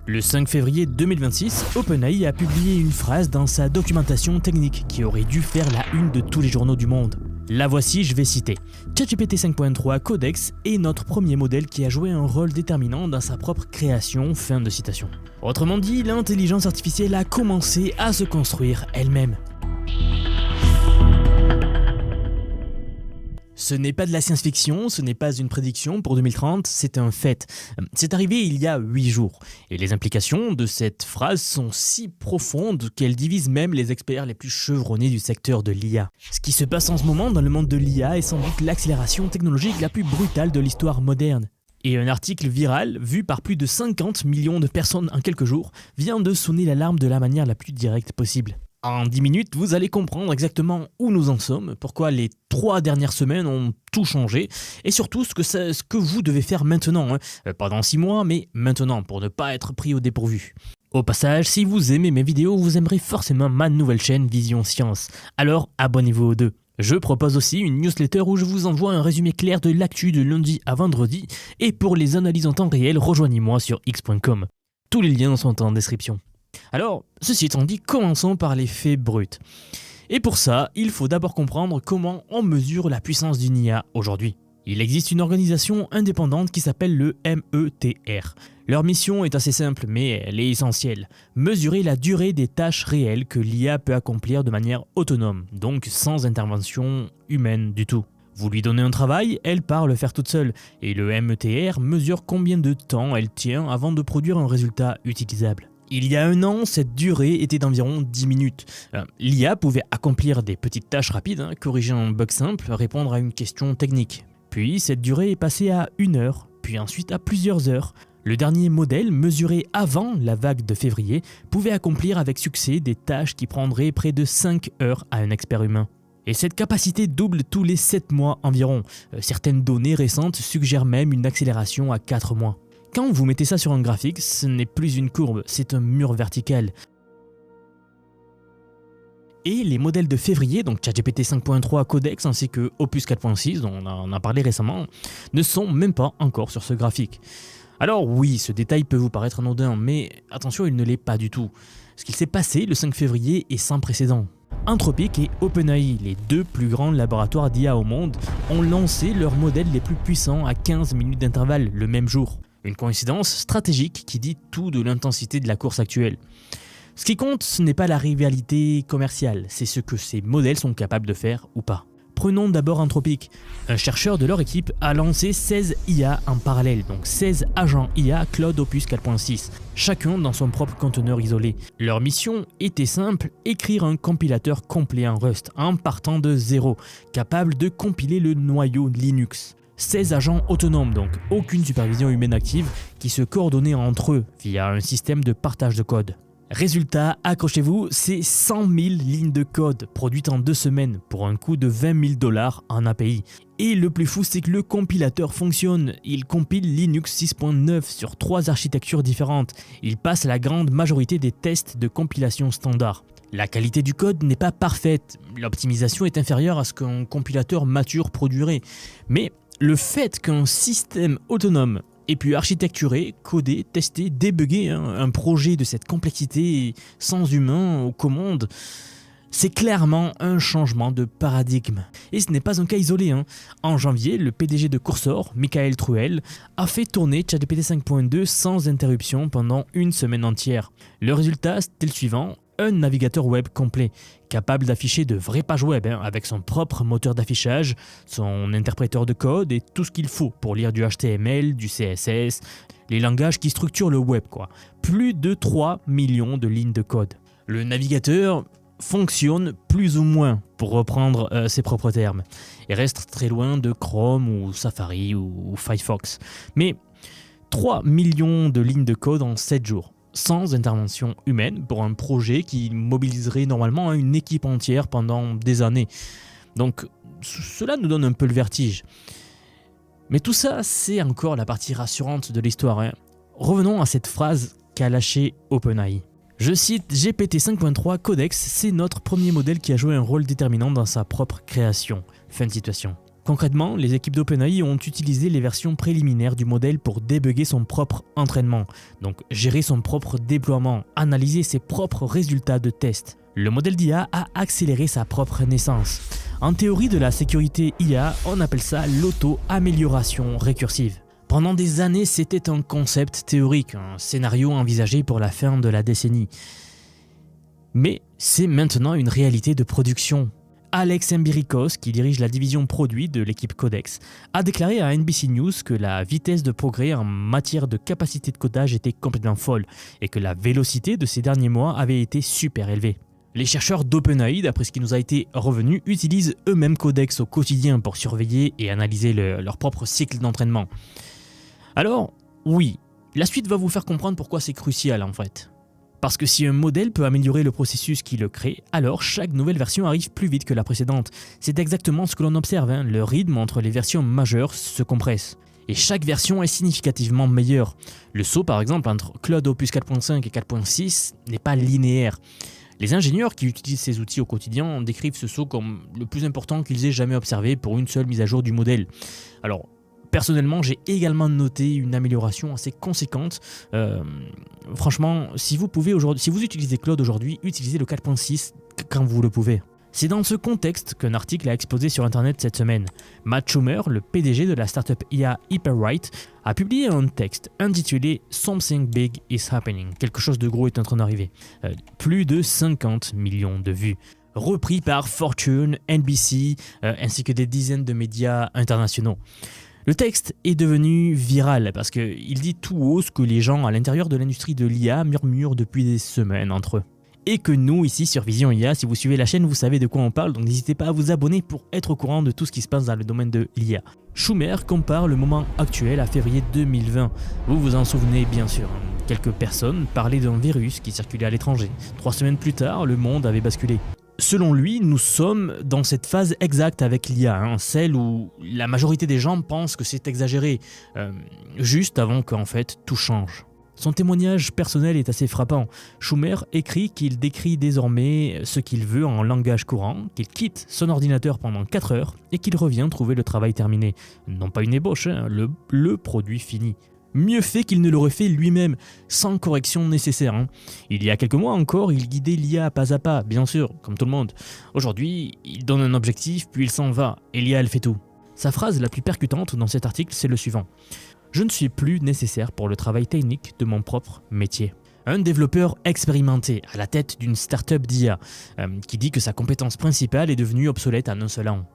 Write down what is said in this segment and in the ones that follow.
Le 5 février 2026, OpenAI a publié une phrase dans sa documentation technique qui aurait dû faire la une de tous les journaux du monde. La voici, je vais citer. ChatGPT 5.3 Codex est notre premier modèle qui a joué un rôle déterminant dans sa propre création, fin de citation. Autrement dit, l'intelligence artificielle a commencé à se construire elle-même. Ce n'est pas de la science-fiction, ce n'est pas une prédiction pour 2030, c'est un fait. C'est arrivé il y a 8 jours. Et les implications de cette phrase sont si profondes qu'elles divisent même les experts les plus chevronnés du secteur de l'IA. Ce qui se passe en ce moment dans le monde de l'IA est sans doute l'accélération technologique la plus brutale de l'histoire moderne. Et un article viral, vu par plus de 50 millions de personnes en quelques jours, vient de sonner l'alarme de la manière la plus directe possible. En 10 minutes, vous allez comprendre exactement où nous en sommes, pourquoi les 3 dernières semaines ont tout changé, et surtout ce que vous devez faire maintenant, pas dans 6 mois, mais maintenant, pour ne pas être pris au dépourvu. Au passage, si vous aimez mes vidéos, vous aimerez forcément ma nouvelle chaîne Vision Science, alors abonnez-vous aux deux. Je propose aussi une newsletter où je vous envoie un résumé clair de l'actu de lundi à vendredi, et pour les analyses en temps réel, rejoignez-moi sur x.com. Tous les liens sont en description. Alors, ceci étant dit, commençons par les faits bruts. Et pour ça, il faut d'abord comprendre comment on mesure la puissance d'une IA aujourd'hui. Il existe une organisation indépendante qui s'appelle le METR. Leur mission est assez simple, mais elle est essentielle. Mesurer la durée des tâches réelles que l'IA peut accomplir de manière autonome, donc sans intervention humaine du tout. Vous lui donnez un travail, elle part le faire toute seule, et le METR mesure combien de temps elle tient avant de produire un résultat utilisable. Il y a 1 an, cette durée était d'environ 10 minutes. L'IA pouvait accomplir des petites tâches rapides, corriger un bug simple, répondre à une question technique. Puis cette durée est passée à 1 heure, puis ensuite à plusieurs heures. Le dernier modèle, mesuré avant la vague de février, pouvait accomplir avec succès des tâches qui prendraient près de 5 heures à un expert humain. Et cette capacité double tous les 7 mois environ. Certaines données récentes suggèrent même une accélération à 4 mois. Quand vous mettez ça sur un graphique, ce n'est plus une courbe, c'est un mur vertical. Et les modèles de février, donc ChatGPT 5.3 Codex ainsi que Opus 4.6, dont on a parlé récemment, ne sont même pas encore sur ce graphique. Alors oui, ce détail peut vous paraître anodin, mais attention, il ne l'est pas du tout. Ce qu'il s'est passé le 5 février est sans précédent. Anthropic et OpenAI, les 2 plus grands laboratoires d'IA au monde, ont lancé leurs modèles les plus puissants à 15 minutes d'intervalle le même jour. Une coïncidence stratégique qui dit tout de l'intensité de la course actuelle. Ce qui compte, ce n'est pas la rivalité commerciale, c'est ce que ces modèles sont capables de faire ou pas. Prenons d'abord Anthropic. Un chercheur de leur équipe a lancé 16 IA en parallèle, donc 16 agents IA Cloud Opus 4.6, chacun dans son propre conteneur isolé. Leur mission était simple, écrire un compilateur complet en Rust, en partant de zéro, capable de compiler le noyau Linux. 16 agents autonomes, donc aucune supervision humaine active, qui se coordonnaient entre eux via un système de partage de code. Résultat, accrochez-vous, c'est 100 000 lignes de code produites en 2 semaines pour un coût de 20 000 $ en API. Et le plus fou, c'est que le compilateur fonctionne. Il compile Linux 6.9 sur 3 architectures différentes. Il passe la grande majorité des tests de compilation standard. La qualité du code n'est pas parfaite, l'optimisation est inférieure à ce qu'un compilateur mature produirait. Mais le fait qu'un système autonome ait pu architecturer, coder, tester, débugger un projet de cette complexité sans humain aux commandes, c'est clairement un changement de paradigme. Et ce n'est pas un cas isolé. En janvier, le PDG de Cursor, Michael Truel, a fait tourner ChatGPT 5.2 sans interruption pendant 1 semaine entière. Le résultat, c'était le suivant. Un navigateur web complet, capable d'afficher de vraies pages web, avec son propre moteur d'affichage, son interpréteur de code et tout ce qu'il faut pour lire du HTML, du CSS, les langages qui structurent le web, quoi. Plus de 3 millions de lignes de code. Le navigateur fonctionne plus ou moins, pour reprendre ses propres termes, et reste très loin de Chrome ou Safari ou Firefox. Mais 3 millions de lignes de code en 7 jours. Sans intervention humaine pour un projet qui mobiliserait normalement une équipe entière pendant des années. Donc cela nous donne un peu le vertige. Mais tout ça, c'est encore la partie rassurante de l'histoire. Revenons à cette phrase qu'a lâchée OpenAI. Je cite GPT 5.3 Codex, c'est notre premier modèle qui a joué un rôle déterminant dans sa propre création. Fin de citation. Concrètement, les équipes d'OpenAI ont utilisé les versions préliminaires du modèle pour débugger son propre entraînement, donc gérer son propre déploiement, analyser ses propres résultats de test. Le modèle d'IA a accéléré sa propre naissance. En théorie de la sécurité IA, on appelle ça l'auto-amélioration récursive. Pendant des années, c'était un concept théorique, un scénario envisagé pour la fin de la décennie. Mais c'est maintenant une réalité de production. Alex Embiricos, qui dirige la division produit de l'équipe Codex, a déclaré à NBC News que la vitesse de progrès en matière de capacité de codage était complètement folle et que la vélocité de ces derniers mois avait été super élevée. Les chercheurs d'OpenAI, d'après ce qui nous a été revenu, utilisent eux-mêmes Codex au quotidien pour surveiller et analyser leur propre cycle d'entraînement. Alors, oui, la suite va vous faire comprendre pourquoi c'est crucial en fait. Parce que si un modèle peut améliorer le processus qui le crée, alors chaque nouvelle version arrive plus vite que la précédente. C'est exactement ce que l'on observe, le rythme entre les versions majeures se compresse. Et chaque version est significativement meilleure. Le saut par exemple entre Claude Opus 4.5 et 4.6 n'est pas linéaire. Les ingénieurs qui utilisent ces outils au quotidien décrivent ce saut comme le plus important qu'ils aient jamais observé pour une seule mise à jour du modèle. Alors, personnellement, j'ai également noté une amélioration assez conséquente. Franchement, si vous utilisez Claude aujourd'hui, utilisez le 4.6 quand vous le pouvez. C'est dans ce contexte qu'un article a explosé sur internet cette semaine. Matt Schumer, le PDG de la startup IA Hyperwrite, a publié un texte intitulé « Something big is happening ». Quelque chose de gros est en train d'arriver. Plus de 50 millions de vues. Repris par Fortune, NBC, ainsi que des dizaines de médias internationaux. Le texte est devenu viral parce qu'il dit tout haut ce que les gens à l'intérieur de l'industrie de l'IA murmurent depuis des semaines entre eux. Et que nous, ici sur Vision IA, si vous suivez la chaîne, vous savez de quoi on parle, donc n'hésitez pas à vous abonner pour être au courant de tout ce qui se passe dans le domaine de l'IA. Schumer compare le moment actuel à février 2020. Vous vous en souvenez bien sûr. Quelques personnes parlaient d'un virus qui circulait à l'étranger. 3 semaines plus tard, le monde avait basculé. Selon lui, nous sommes dans cette phase exacte avec l'IA, celle où la majorité des gens pensent que c'est exagéré, juste avant qu'en fait tout change. Son témoignage personnel est assez frappant. Schumer écrit qu'il décrit désormais ce qu'il veut en langage courant, qu'il quitte son ordinateur pendant 4 heures et qu'il revient trouver le travail terminé. Non pas une ébauche, le produit fini. Mieux fait qu'il ne l'aurait fait lui-même, sans correction nécessaire. Il y a quelques mois encore, il guidait l'IA pas à pas, bien sûr, comme tout le monde. Aujourd'hui, il donne un objectif, puis il s'en va, et l'IA elle fait tout. Sa phrase la plus percutante dans cet article, c'est le suivant. « Je ne suis plus nécessaire pour le travail technique de mon propre métier ». Un développeur expérimenté à la tête d'une start-up d'IA, qui dit que sa compétence principale est devenue obsolète en un seul an.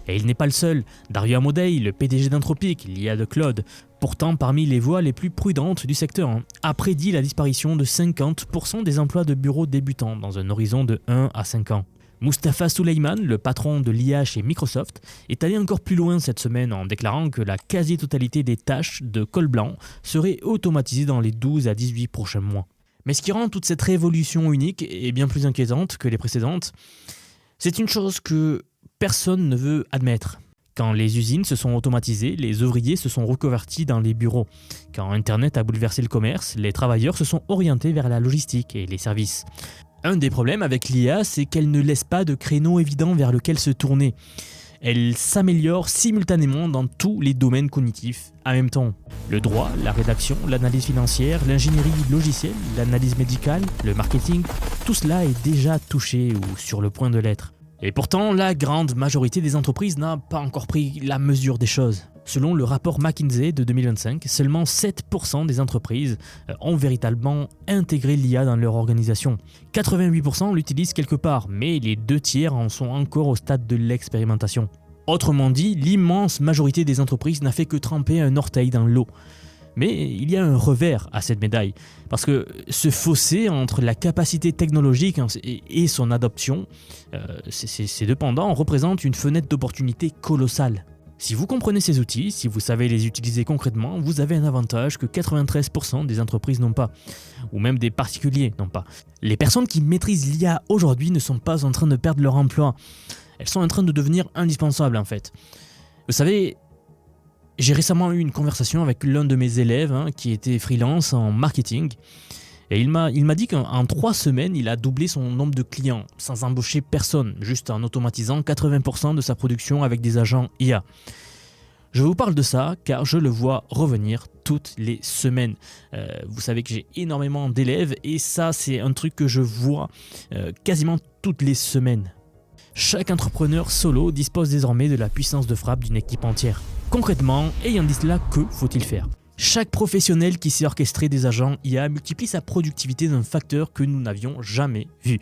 Et il n'est pas le seul. Dario Amodei, le PDG d'Anthropic, l'IA de Claude, pourtant parmi les voix les plus prudentes du secteur, a prédit la disparition de 50% des emplois de bureaux débutants dans un horizon de 1 à 5 ans. Mustafa Suleyman, le patron de l'IA chez Microsoft, est allé encore plus loin cette semaine en déclarant que la quasi-totalité des tâches de col blanc seraient automatisées dans les 12 à 18 prochains mois. Mais ce qui rend toute cette révolution unique et bien plus inquiétante que les précédentes, c'est une chose que personne ne veut admettre. Quand les usines se sont automatisées, les ouvriers se sont reconvertis dans les bureaux. Quand Internet a bouleversé le commerce, les travailleurs se sont orientés vers la logistique et les services. Un des problèmes avec l'IA, c'est qu'elle ne laisse pas de créneau évident vers lequel se tourner. Elle s'améliore simultanément dans tous les domaines cognitifs en même temps. Le droit, la rédaction, l'analyse financière, l'ingénierie logicielle, l'analyse médicale, le marketing, tout cela est déjà touché ou sur le point de l'être. Et pourtant, la grande majorité des entreprises n'a pas encore pris la mesure des choses. Selon le rapport McKinsey de 2025, seulement 7% des entreprises ont véritablement intégré l'IA dans leur organisation. 88% l'utilisent quelque part, mais les 2/3 en sont encore au stade de l'expérimentation. Autrement dit, l'immense majorité des entreprises n'a fait que tremper un orteil dans l'eau. Mais il y a un revers à cette médaille, parce que ce fossé entre la capacité technologique et son adoption, ces deux pendants représentent une fenêtre d'opportunité colossale. Si vous comprenez ces outils, si vous savez les utiliser concrètement, vous avez un avantage que 93% des entreprises n'ont pas, ou même des particuliers n'ont pas. Les personnes qui maîtrisent l'IA aujourd'hui ne sont pas en train de perdre leur emploi, elles sont en train de devenir indispensables en fait. Vous savez, j'ai récemment eu une conversation avec l'un de mes élèves qui était freelance en marketing Et il m'a dit qu'en 3 semaines, il a doublé son nombre de clients sans embaucher personne, juste en automatisant 80% de sa production avec des agents IA. Je vous parle de ça car je le vois revenir toutes les semaines. Vous savez que j'ai énormément d'élèves et ça c'est un truc que je vois quasiment toutes les semaines. Chaque entrepreneur solo dispose désormais de la puissance de frappe d'une équipe entière. Concrètement, ayant dit cela, que faut-il faire ? Chaque professionnel qui sait orchestrer des agents IA multiplie sa productivité d'un facteur que nous n'avions jamais vu.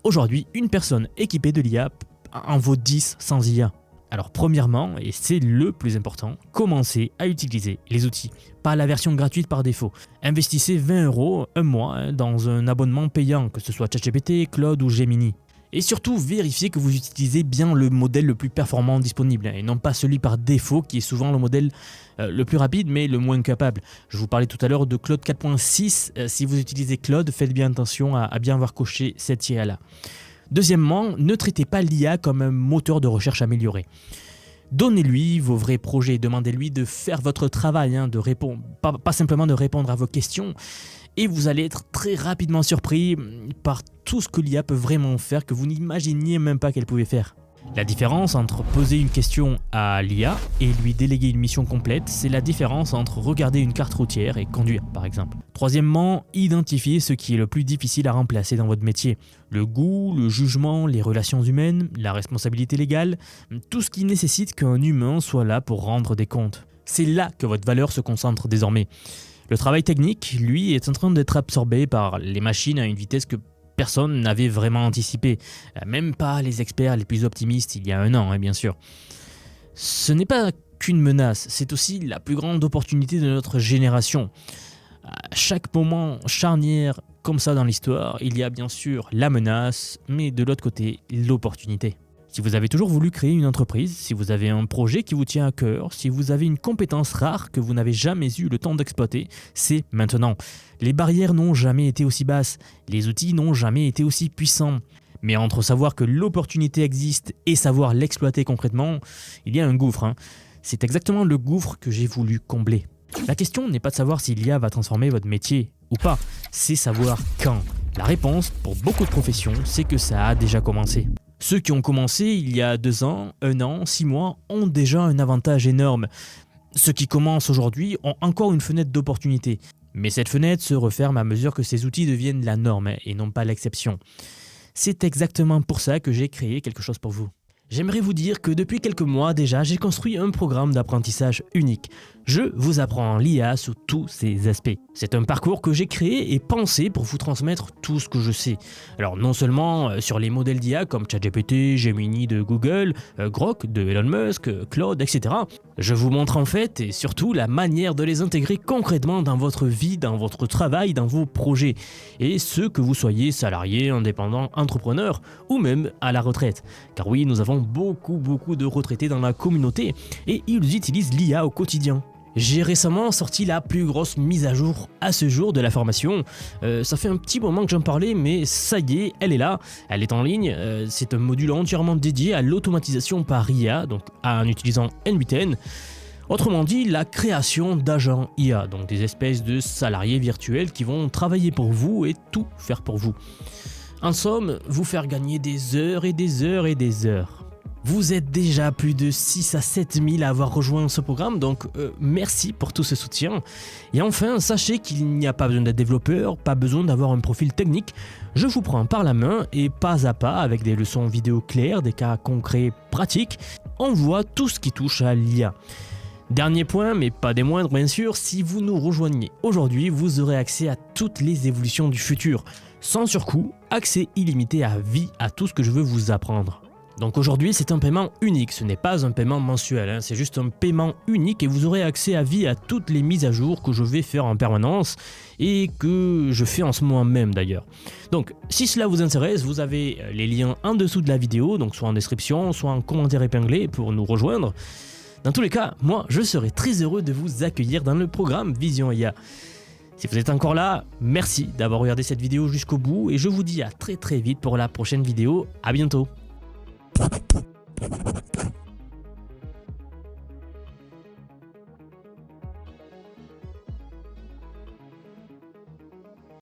Aujourd'hui, une personne équipée de l'IA en vaut 10 sans IA. Alors premièrement, et c'est le plus important, commencez à utiliser les outils, pas la version gratuite par défaut. Investissez 20 € un mois dans un abonnement payant, que ce soit ChatGPT, Claude ou Gemini. Et surtout, vérifiez que vous utilisez bien le modèle le plus performant disponible, et non pas celui par défaut qui est souvent le modèle le plus rapide mais le moins capable. Je vous parlais tout à l'heure de Claude 4.6, si vous utilisez Claude, faites bien attention à bien avoir coché cette IA-là. Deuxièmement, ne traitez pas l'IA comme un moteur de recherche amélioré. Donnez-lui vos vrais projets, demandez-lui de faire votre travail, de répondre, pas simplement de répondre à vos questions. Et vous allez être très rapidement surpris par tout ce que l'IA peut vraiment faire que vous n'imaginiez même pas qu'elle pouvait faire. La différence entre poser une question à l'IA et lui déléguer une mission complète, c'est la différence entre regarder une carte routière et conduire, par exemple. Troisièmement, identifiez ce qui est le plus difficile à remplacer dans votre métier. Le goût, le jugement, les relations humaines, la responsabilité légale, tout ce qui nécessite qu'un humain soit là pour rendre des comptes. C'est là que votre valeur se concentre désormais. Le travail technique, lui, est en train d'être absorbé par les machines à une vitesse que personne n'avait vraiment anticipé, même pas les experts les plus optimistes il y a un an, bien sûr. Ce n'est pas qu'une menace, c'est aussi la plus grande opportunité de notre génération. À chaque moment charnière comme ça dans l'histoire, il y a bien sûr la menace, mais de l'autre côté, l'opportunité. Si vous avez toujours voulu créer une entreprise, si vous avez un projet qui vous tient à cœur, si vous avez une compétence rare que vous n'avez jamais eu le temps d'exploiter, c'est maintenant. Les barrières n'ont jamais été aussi basses, les outils n'ont jamais été aussi puissants. Mais entre savoir que l'opportunité existe et savoir l'exploiter concrètement, il y a un gouffre. C'est exactement le gouffre que j'ai voulu combler. La question n'est pas de savoir si l'IA va transformer votre métier ou pas, c'est savoir quand. La réponse, pour beaucoup de professions, c'est que ça a déjà commencé. Ceux qui ont commencé il y a 2 ans, 1 an, 6 mois ont déjà un avantage énorme. Ceux qui commencent aujourd'hui ont encore une fenêtre d'opportunité. Mais cette fenêtre se referme à mesure que ces outils deviennent la norme et non pas l'exception. C'est exactement pour ça que j'ai créé quelque chose pour vous. J'aimerais vous dire que depuis quelques mois déjà, j'ai construit un programme d'apprentissage unique. Je vous apprends l'IA sous tous ses aspects. C'est un parcours que j'ai créé et pensé pour vous transmettre tout ce que je sais. Alors non seulement sur les modèles d'IA comme ChatGPT, Gemini de Google, Grok de Elon Musk, Claude, etc. Je vous montre en fait et surtout la manière de les intégrer concrètement dans votre vie, dans votre travail, dans vos projets. Et ce que vous soyez salarié, indépendant, entrepreneur ou même à la retraite. Car oui, nous avons beaucoup de retraités dans la communauté et ils utilisent l'IA au quotidien. J'ai récemment sorti la plus grosse mise à jour à ce jour de la formation. Ça fait un petit moment que j'en parlais, mais ça y est, elle est là, elle est en ligne. C'est un module entièrement dédié à l'automatisation par IA, donc en utilisant N8N. Autrement dit, la création d'agents IA, donc des espèces de salariés virtuels qui vont travailler pour vous et tout faire pour vous. En somme, vous faire gagner des heures et des heures et des heures. Vous êtes déjà plus de 6 à 7 000 à avoir rejoint ce programme, donc merci pour tout ce soutien. Et enfin, sachez qu'il n'y a pas besoin d'être développeur, pas besoin d'avoir un profil technique. Je vous prends par la main et pas à pas, avec des leçons vidéo claires, des cas concrets pratiques, on voit tout ce qui touche à l'IA. Dernier point, mais pas des moindres bien sûr, si vous nous rejoignez aujourd'hui, vous aurez accès à toutes les évolutions du futur. Sans surcoût, accès illimité à vie à tout ce que je veux vous apprendre. Donc aujourd'hui, c'est un paiement unique, ce n'est pas un paiement mensuel, c'est juste un paiement unique et vous aurez accès à vie à toutes les mises à jour que je vais faire en permanence et que je fais en ce moment même d'ailleurs. Donc si cela vous intéresse, vous avez les liens en dessous de la vidéo, donc soit en description, soit en commentaire épinglé pour nous rejoindre. Dans tous les cas, moi je serai très heureux de vous accueillir dans le programme Vision IA. Si vous êtes encore là, merci d'avoir regardé cette vidéo jusqu'au bout et je vous dis à très vite pour la prochaine vidéo, à bientôt.